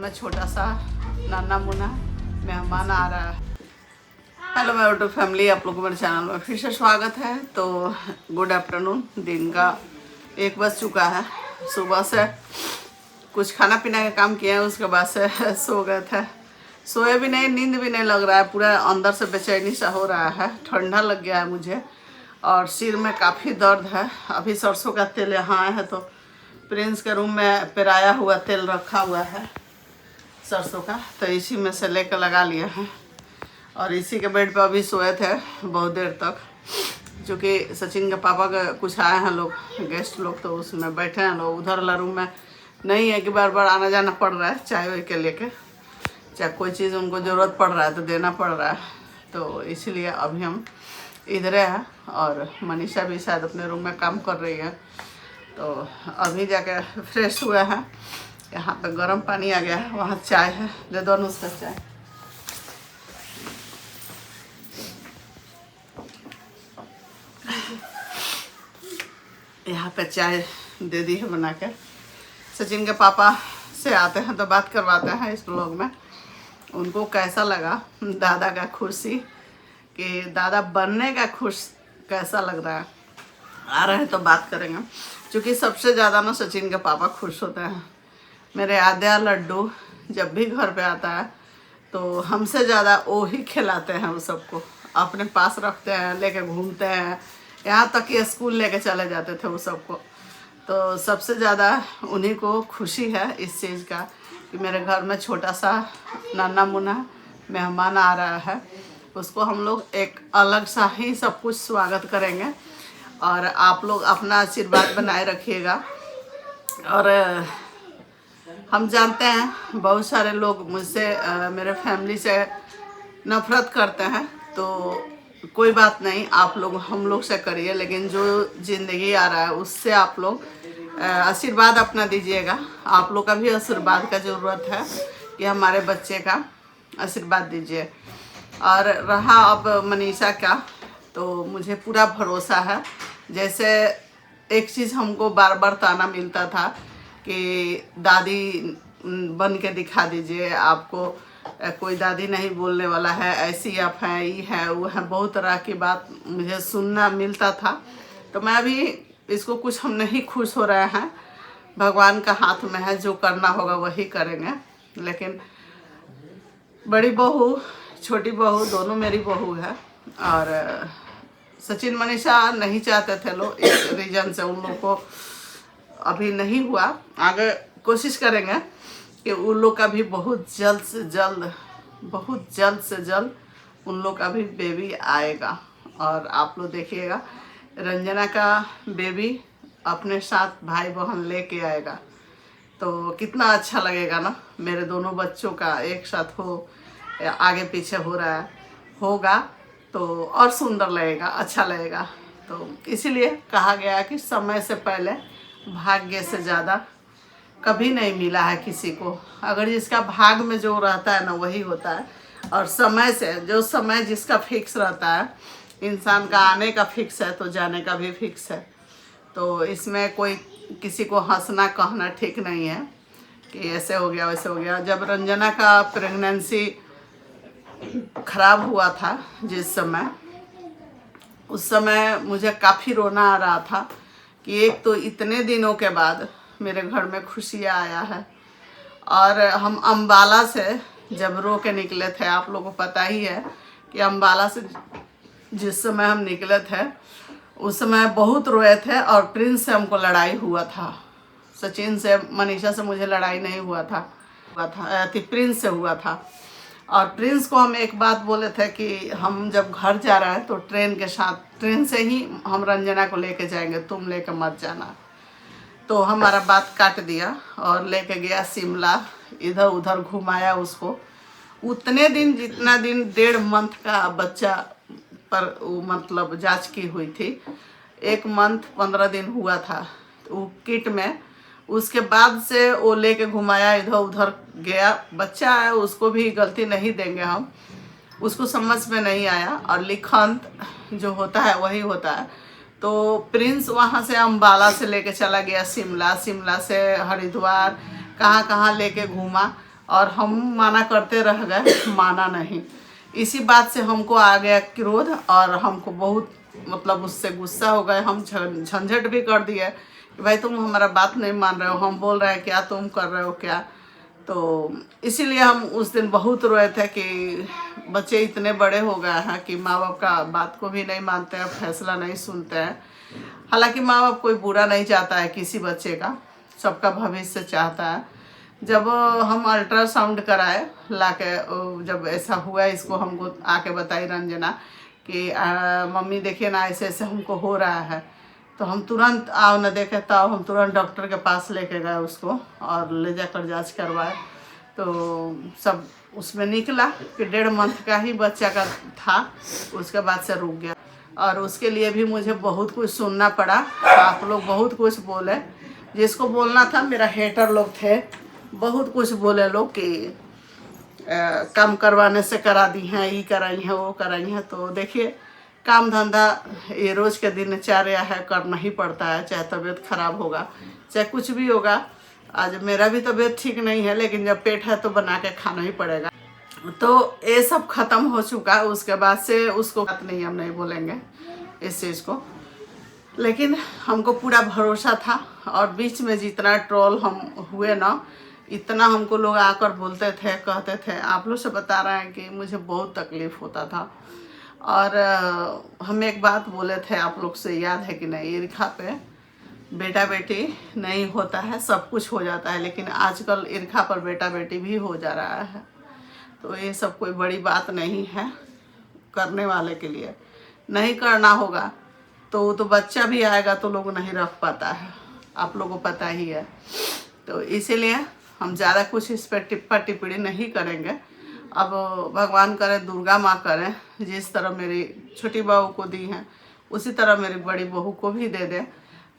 मैं छोटा सा नाना मुन्ना मेहमान आ रहा है। हेलो माय यूट्यूब फैमिली, आप लोगों को मेरे चैनल में फिर से स्वागत है। तो गुड आफ्टरनून, दिन का 1 बज चुका है। सुबह से कुछ खाना पीना का काम किया है, उसके बाद से सो गए थे। सोए भी नहीं, नींद भी नहीं लग रहा है, पूरा अंदर से बेचैनी सा हो रहा है। ठंडा लग गया है मुझे और सिर में काफ़ी दर्द है। अभी सरसों का तेल यहाँ आया है तो प्रिंस के रूम में पेराया हुआ तेल रखा हुआ है सरसों का, तो इसी में से लेकर लगा लिया है। और इसी के बेड पे अभी सोए थे बहुत देर तक, क्योंकि सचिन के पापा के कुछ आए हैं लोग, गेस्ट लोग, तो उसमें बैठे हैं लोग। उधर वाला रूम में नहीं है कि बार बार आना जाना पड़ रहा है चाय वाय के लेके, चाहे कोई चीज़ उनको ज़रूरत पड़ रहा है तो देना पड़ रहा है। तो इसलिए अभी हम इधर हैं और मनीषा भी शायद अपने रूम में काम कर रही है। तो अभी जाके फ्रेश हुआ है। यहाँ पे गर्म पानी आ गया है, वहाँ चाय है, दे दो उसका चाय। यहाँ पे चाय दे दी है बना के। सचिन के पापा से आते हैं तो बात करवाते हैं इस ब्लॉग में। उनको कैसा लगा दादा का खुशी, कि दादा बनने का खुश कैसा लग रहा है, आ रहे हैं तो बात करेंगे। क्योंकि सबसे ज़्यादा ना सचिन के पापा खुश होते हैं। मेरे आद्या लड्डू जब भी घर पे आता है तो हमसे ज़्यादा वो ही खिलाते हैं, वो सबको अपने पास रखते हैं, लेके घूमते हैं। यहाँ तक कि स्कूल लेके चले जाते थे वो सबको। तो सबसे ज़्यादा उन्हीं को खुशी है इस चीज़ का कि मेरे घर में छोटा सा नाना मुन्ना मेहमान आ रहा है। उसको हम लोग एक अलग सा ही सब कुछ स्वागत करेंगे और आप लोग अपना आशीर्वाद बनाए रखिएगा। और हम जानते हैं बहुत सारे लोग मुझसे मेरे फैमिली से नफरत करते हैं, तो कोई बात नहीं, आप लोग हम लोग से करिए, लेकिन जो ज़िंदगी आ रहा है उससे आप लोग आशीर्वाद अपना दीजिएगा। आप लोग का भी आशीर्वाद का ज़रूरत है कि हमारे बच्चे का आशीर्वाद दीजिए। और रहा अब मनीषा का, तो मुझे पूरा भरोसा है। जैसे एक चीज़ हमको बार बार ताना मिलता था कि दादी बन के दिखा दीजिए, आपको कोई दादी नहीं बोलने वाला है, ऐसी आप हैं, ये है वो है, बहुत तरह की बात मुझे सुनना मिलता था। तो मैं अभी इसको कुछ हम नहीं खुश हो रहे हैं, भगवान का हाथ में है, जो करना होगा वही करेंगे। लेकिन बड़ी बहू छोटी बहू दोनों मेरी बहू है। और सचिन मनीषा नहीं चाहते थे लोग, इस रीजन से उन लोग को अभी नहीं हुआ। आगे कोशिश करेंगे कि उन लोग का भी बहुत जल्द से जल्द उन लोग का भी बेबी आएगा। और आप लोग देखिएगा रंजना का बेबी अपने साथ भाई बहन लेके आएगा, तो कितना अच्छा लगेगा ना। मेरे दोनों बच्चों का एक साथ हो, आगे पीछे हो रहा है, होगा तो और सुंदर लगेगा, अच्छा लगेगा। तो इसीलिए कहा गया कि समय से पहले भाग्य से ज़्यादा कभी नहीं मिला है किसी को। अगर जिसका भाग में जो रहता है ना वही होता है। और समय से जो समय जिसका फिक्स रहता है, इंसान का आने का फिक्स है तो जाने का भी फिक्स है। तो इसमें कोई किसी को हंसना कहना ठीक नहीं है कि ऐसे हो गया वैसे हो गया। जब रंजना का प्रेगनेंसी खराब हुआ था जिस समय, उस समय मुझे काफ़ी रोना आ रहा था कि एक तो इतने दिनों के बाद मेरे घर में खुशियाँ आया है। और हम अम्बाला से जब रो के निकले थे, आप लोगों को पता ही है कि अम्बाला से जिस समय हम निकले थे उस समय बहुत रोए थे। और प्रिंस से हमको लड़ाई हुआ था, सचिन से मनीषा से मुझे लड़ाई नहीं हुआ था प्रिंस से हुआ था। और प्रिंस को हम एक बात बोले थे कि हम जब घर जा रहे हैं तो ट्रेन से ही हम रंजना को लेके जाएंगे, तुम लेके मत जाना। तो हमारा बात काट दिया और लेके गया शिमला, इधर उधर घुमाया उसको। उतने दिन जितना दिन 1.5 मंथ का बच्चा पर वो मतलब जांच की हुई थी, 1 मंथ 15 दिन हुआ था वो किट में। उसके बाद से वो लेके घुमाया, इधर उधर गया। बच्चा है, उसको भी गलती नहीं देंगे हम, उसको समझ में नहीं आया और लिखंत जो होता है वही होता है। तो प्रिंस वहाँ से अम्बाला से लेके चला गया शिमला, शिमला से हरिद्वार, कहाँ कहाँ लेके घूमा। और हम माना करते रह गए, माना नहीं। इसी बात से हमको आ गया क्रोध और हमको बहुत मतलब उससे गुस्सा हो गए। हम झंझट भी कर दिए कि भाई तुम हमारा बात नहीं मान रहे हो, हम बोल रहे हैं क्या, तुम कर रहे हो क्या। तो इसीलिए हम उस दिन बहुत रोए थे कि बच्चे इतने बड़े हो गए हैं कि माँ बाप का बात को भी नहीं मानते हैं, फैसला नहीं सुनते हैं। हालांकि माँ बाप कोई बुरा नहीं चाहता है किसी बच्चे का, सबका भविष्य चाहता है। जब हम अल्ट्रासाउंड कराए लाके, जब ऐसा हुआ इसको हमको आके बताई रंजना कि मम्मी देखिए ना ऐसे ऐसे हमको हो रहा है, तो हम तुरंत आओ न देखे तब हम तुरंत डॉक्टर के पास लेके गए उसको और ले जाकर जांच करवाए। तो सब उसमें निकला कि 1.5 मंथ का ही बच्चा का था, उसके बाद से रुक गया। और उसके लिए भी मुझे बहुत कुछ सुनना पड़ा। आप लोग बहुत कुछ बोले, जिसको बोलना था मेरा हेटर लोग थे, बहुत कुछ बोले लोग कि काम करवाने से करा दी हैं, ये कराई हैं, वो कराई हैं। तो देखिए काम धंधा ये रोज़ के दिनचर्या है, करना ही पड़ता है, चाहे तबीयत खराब होगा चाहे कुछ भी होगा। आज मेरा भी तबीयत ठीक नहीं है, लेकिन जब पेट है तो बना के खाना ही पड़ेगा। तो ये सब ख़त्म हो चुका। उसके बाद से उसको बात नहीं, हम नहीं बोलेंगे इस चीज़ को, लेकिन हमको पूरा भरोसा था। और बीच में जितना ट्रोल हम हुए ना, इतना हमको लोग आकर बोलते थे, कहते थे। आप लोग से बता रहे हैं कि मुझे बहुत तकलीफ़ होता था। और हम एक बात बोले थे, आप लोग से याद है कि नहीं, ईर्खा पे बेटा बेटी नहीं होता है, सब कुछ हो जाता है, लेकिन आजकल ईर्खा पर बेटा बेटी भी हो जा रहा है। तो ये सब कोई बड़ी बात नहीं है करने वाले के लिए। नहीं करना होगा तो बच्चा भी आएगा तो लोग नहीं रख पाता है, आप लोगों को पता ही है। तो इसीलिए हम ज़्यादा कुछ इस पर टिप्पा टिप्पणी नहीं करेंगे। अब भगवान करे, दुर्गा माँ करें, जिस तरह मेरी छोटी बहू को दी हैं उसी तरह मेरी बड़ी बहू को भी दे दें,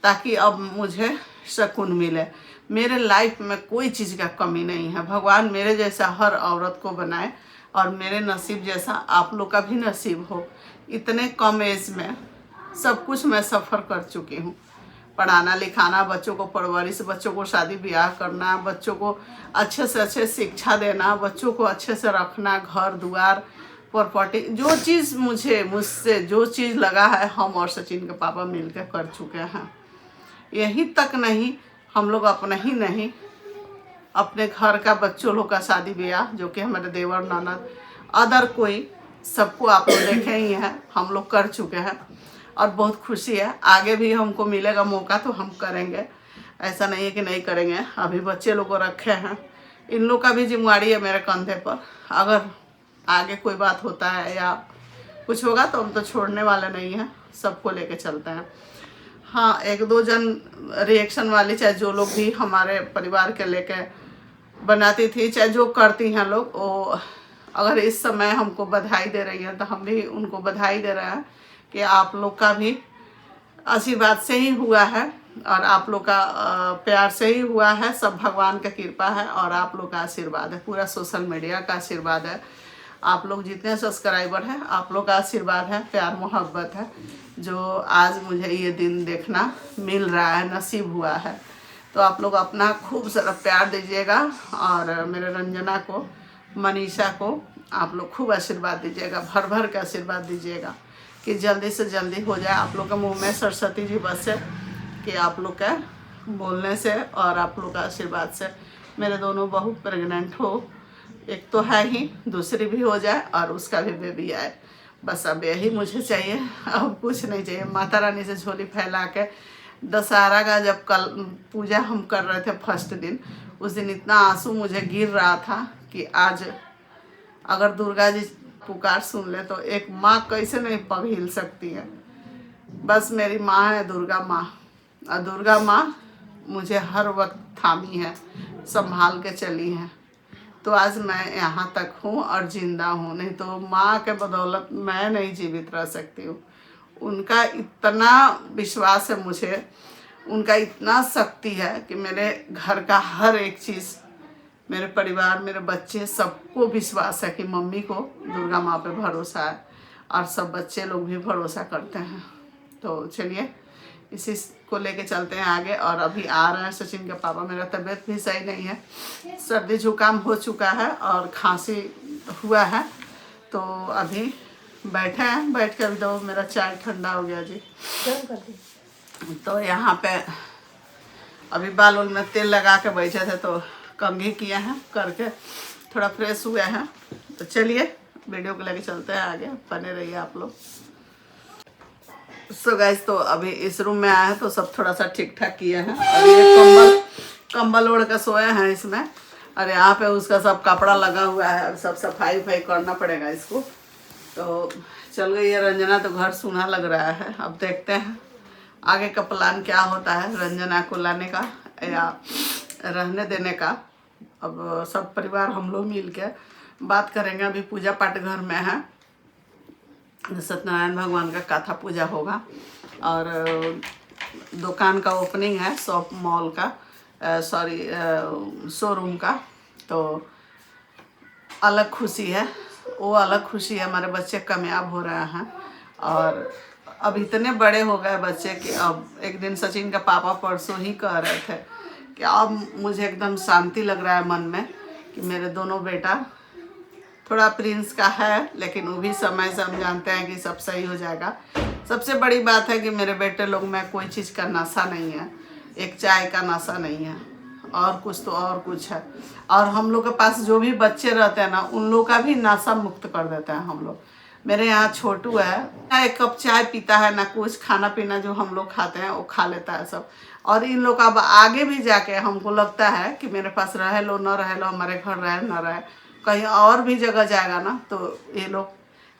ताकि अब मुझे सुकून मिले। मेरे लाइफ में कोई चीज़ का कमी नहीं है। भगवान मेरे जैसा हर औरत को बनाए और मेरे नसीब जैसा आप लोग का भी नसीब हो। इतने कम एज में सब कुछ मैं सफ़र कर चुकी हूँ। पढ़ाना लिखाना, बच्चों को परवरिश, बच्चों को शादी ब्याह करना, बच्चों को अच्छे से अच्छे शिक्षा देना, बच्चों को अच्छे से रखना, घर द्वार प्रॉपर्टी, जो चीज़ मुझसे जो चीज़ लगा है, हम और सचिन के पापा मिलकर कर चुके हैं। यही तक नहीं, हम लोग अपना ही नहीं, अपने घर का बच्चों लोग का शादी ब्याह, जो कि हमारे देवर ननद अदर कोई, सबको आप लोग देखे ही हैं, हम लोग कर चुके हैं। और बहुत खुशी है, आगे भी हमको मिलेगा मौका तो हम करेंगे, ऐसा नहीं है कि नहीं करेंगे। अभी बच्चे लोग को रखे हैं, इन लोग का भी जिम्मेवारी है मेरे कंधे पर। अगर आगे कोई बात होता है या कुछ होगा तो हम तो छोड़ने वाले नहीं हैं, सबको लेके चलते हैं। हाँ, 1-2 जन रिएक्शन वाली, चाहे जो लोग भी हमारे परिवार के लेके बनाती थी, चाहे जो करती हैं लोग, वो अगर इस समय हमको बधाई दे रही हैं तो हम भी उनको बधाई दे रहे हैं कि आप लोग का भी आशीर्वाद से ही हुआ है और आप लोग का प्यार से ही हुआ है। सब भगवान का कृपा है और आप लोग का आशीर्वाद है, पूरा सोशल मीडिया का आशीर्वाद है। आप लोग जितने सब्सक्राइबर हैं, आप लोग का आशीर्वाद है, प्यार मोहब्बत है, जो आज मुझे ये दिन देखना मिल रहा है, नसीब हुआ है। तो आप लोग अपना खूब सारा प्यार दीजिएगा और मेरे रंजना को, मनीषा को आप लोग खूब आशीर्वाद दीजिएगा, भर भर के आशीर्वाद दीजिएगा कि जल्दी से जल्दी हो जाए। आप लोग के मुंह में सरस्वती जी बसे कि आप लोग के बोलने से और आप लोग का आशीर्वाद से मेरे दोनों बहू प्रेग्नेंट हो, एक तो है ही, दूसरी भी हो जाए और उसका भी बेबी आए। बस अब यही मुझे चाहिए, अब कुछ नहीं चाहिए। माता रानी से झोली फैला के दशहरा का जब कल पूजा हम कर रहे थे फर्स्ट दिन, उस दिन इतना आंसू मुझे गिर रहा था कि आज अगर दुर्गा जी पुकार सुन ले तो एक माँ कैसे नहीं पिघल सकती है। बस मेरी माँ है दुर्गा माँ, और दुर्गा माँ मुझे हर वक्त थामी है, संभाल के चली है। तो आज मैं यहाँ तक हूँ और ज़िंदा हूँ, नहीं तो माँ के बदौलत मैं नहीं जीवित रह सकती हूँ। उनका इतना विश्वास है मुझे, उनका इतना शक्ति है कि मेरे घर का हर एक चीज़, मेरे परिवार, मेरे बच्चे, सबको विश्वास है कि मम्मी को दुर्गा माँ पे भरोसा है और सब बच्चे लोग भी भरोसा करते हैं। तो चलिए, इसी को लेके चलते हैं आगे। और अभी आ रहे हैं सचिन के पापा। मेरा तबीयत भी सही नहीं है, सर्दी जुकाम हो चुका है और खांसी हुआ है। तो अभी बैठे हैं, बैठ के अभी दो मेरा चाय ठंडा हो गया जी। तो यहाँ पे अभी बाल वाल में तेल लगा के बैठे थे तो कंघी किए हैं करके थोड़ा फ्रेश हुए हैं। तो चलिए वीडियो को लेके चलते हैं आगे, बने रहिए आप लोग। सो गाइस, तो अभी इस रूम में आए हैं तो सब थोड़ा सा ठीक ठाक किए हैं। अभी ये कंबल ओढ़ कर सोए हैं इसमें, और यहाँ पे उसका सब कपड़ा लगा हुआ है। अब सब सफाई करना पड़ेगा इसको। तो चल गई है रंजना, तो घर सूना लग रहा है। अब देखते हैं आगे का प्लान क्या होता है, रंजना को लाने का या रहने देने का। अब सब परिवार हम लोग मिल के बात करेंगे। अभी पूजा पाठ घर में है, सत्यनारायण भगवान का कथा पूजा होगा और दुकान का ओपनिंग है, शॉप मॉल का, शोरूम का। तो अलग खुशी है, वो अलग खुशी है। हमारे बच्चे कामयाब हो रहे हैं और अब इतने बड़े हो गए बच्चे कि अब एक दिन सचिन का पापा परसों ही कह रहे थे कि अब मुझे एकदम शांति लग रहा है मन में कि मेरे दोनों बेटा, थोड़ा प्रिंस का है लेकिन वो भी समय से हम जानते हैं कि सब सही हो जाएगा। सबसे बड़ी बात है कि मेरे बेटे लोग में कोई चीज़ का नशा नहीं है, एक चाय का नशा नहीं है, और कुछ तो और कुछ है। और हम लोग के पास जो भी बच्चे रहते हैं ना, उन लोग का भी नशा मुक्त कर देते हैं हम लोग। मेरे यहाँ छोटू है ना, एक कप चाय पीता है ना, कुछ खाना पीना जो हम लोग खाते हैं वो खा लेता है सब। और इन लोग अब आगे भी जाके हमको लगता है कि मेरे पास रहे लो न रहे लो, हमारे घर रहे न रहे, कहीं और भी जगह जाएगा ना तो ये लोग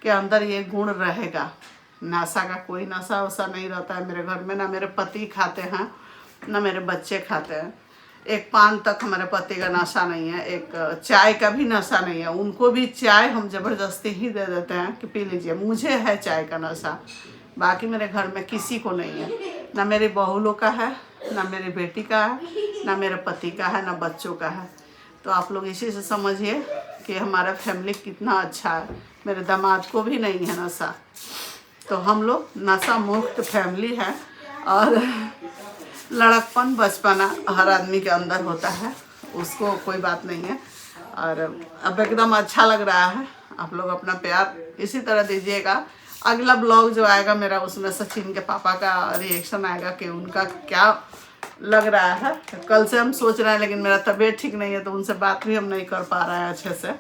के अंदर ये गुण रहेगा। नशा का कोई नशा वशा नहीं रहता है मेरे घर में। ना मेरे पति खाते हैं ना मेरे बच्चे खाते हैं। एक पान तक हमारे पति का नशा नहीं है, एक चाय का भी नशा नहीं है। उनको भी चाय हम ज़बरदस्ती ही दे देते हैं कि पी लीजिए। मुझे है चाय का नशा, बाकी मेरे घर में किसी को नहीं है। ना मेरी बहू लोग का है, ना मेरी बेटी का है, ना मेरे पति का है, ना बच्चों का है। तो आप लोग इसी से समझिए कि हमारा फैमिली कितना अच्छा है। मेरे दामाद को भी नहीं है नशा। तो हम लोग नशा मुक्त फैमिली है। और लड़कपन बचपना हर आदमी के अंदर होता है, उसको कोई बात नहीं है। और अब एकदम अच्छा लग रहा है। आप लोग अपना प्यार इसी तरह दीजिएगा। अगला ब्लॉग जो आएगा मेरा, उसमें सचिन के पापा का रिएक्शन आएगा कि उनका क्या लग रहा है। कल से हम सोच रहे हैं लेकिन मेरा तबीयत ठीक नहीं है तो उनसे बात भी हम नहीं कर पा रहे हैं अच्छे से।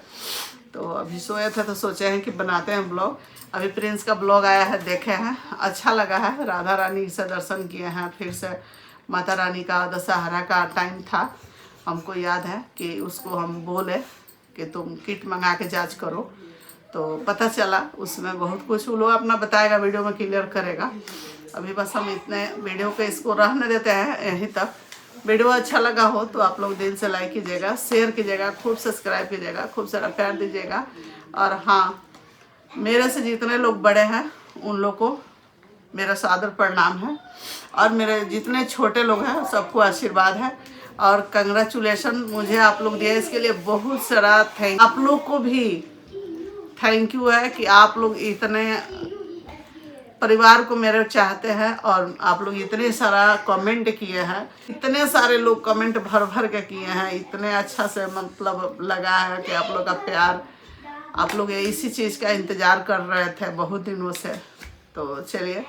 तो अभी सोए थे तो सोचे हैं कि बनाते हैं ब्लॉग। अभी प्रिंस का ब्लॉग आया है, देखे हैं, अच्छा लगा है। राधा रानी से दर्शन किए हैं, फिर से माता रानी का दशहरा का टाइम था। हमको याद है कि उसको हम बोले कि तुम किट मंगा के जांच करो, तो पता चला उसमें बहुत कुछ वो लोग अपना बताएगा, वीडियो में क्लियर करेगा। अभी बस हम इतने वीडियो पे इसको रहने देते हैं यहीं तक। वीडियो अच्छा लगा हो तो आप लोग दिल से लाइक कीजिएगा, शेयर कीजिएगा, खूब सब्सक्राइब कीजिएगा, खूब सारा प्यार दीजिएगा। और हाँ, मेरे से जितने लोग बड़े हैं उन लोग को मेरा सादर प्रणाम है, और मेरे जितने छोटे लोग हैं सबको आशीर्वाद है और कंग्रेचुलेशन मुझे आप लोग दिए, इसके लिए बहुत सारा थैंक। आप लोग को भी थैंक यू है कि आप लोग इतने परिवार को मेरे चाहते हैं और आप लोग इतने सारा कमेंट किए हैं। इतने सारे लोग कमेंट भर भर के किए हैं, इतने अच्छा से मतलब लगा है कि आप लोग का प्यार, आप लोग इसी चीज़ का इंतज़ार कर रहे थे बहुत दिनों से। तो चलिए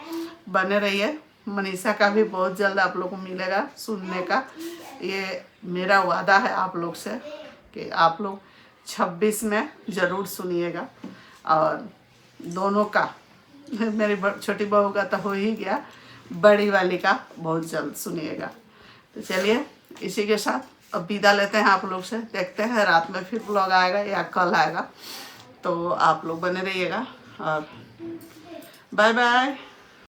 बने रहिए। मनीषा का भी बहुत जल्द आप लोग को मिलेगा सुनने का, ये मेरा वादा है आप लोग से कि आप लोग 26 में ज़रूर सुनिएगा। और दोनों का, मेरी छोटी बहू का तो हो ही गया, बड़ी वाली का बहुत जल्द सुनिएगा। तो चलिए इसी के साथ अब विदा लेते हैं आप लोग से। देखते हैं रात में फिर ब्लॉग आएगा या कल आएगा, तो आप लोग बने रहिएगा और बाय बाय।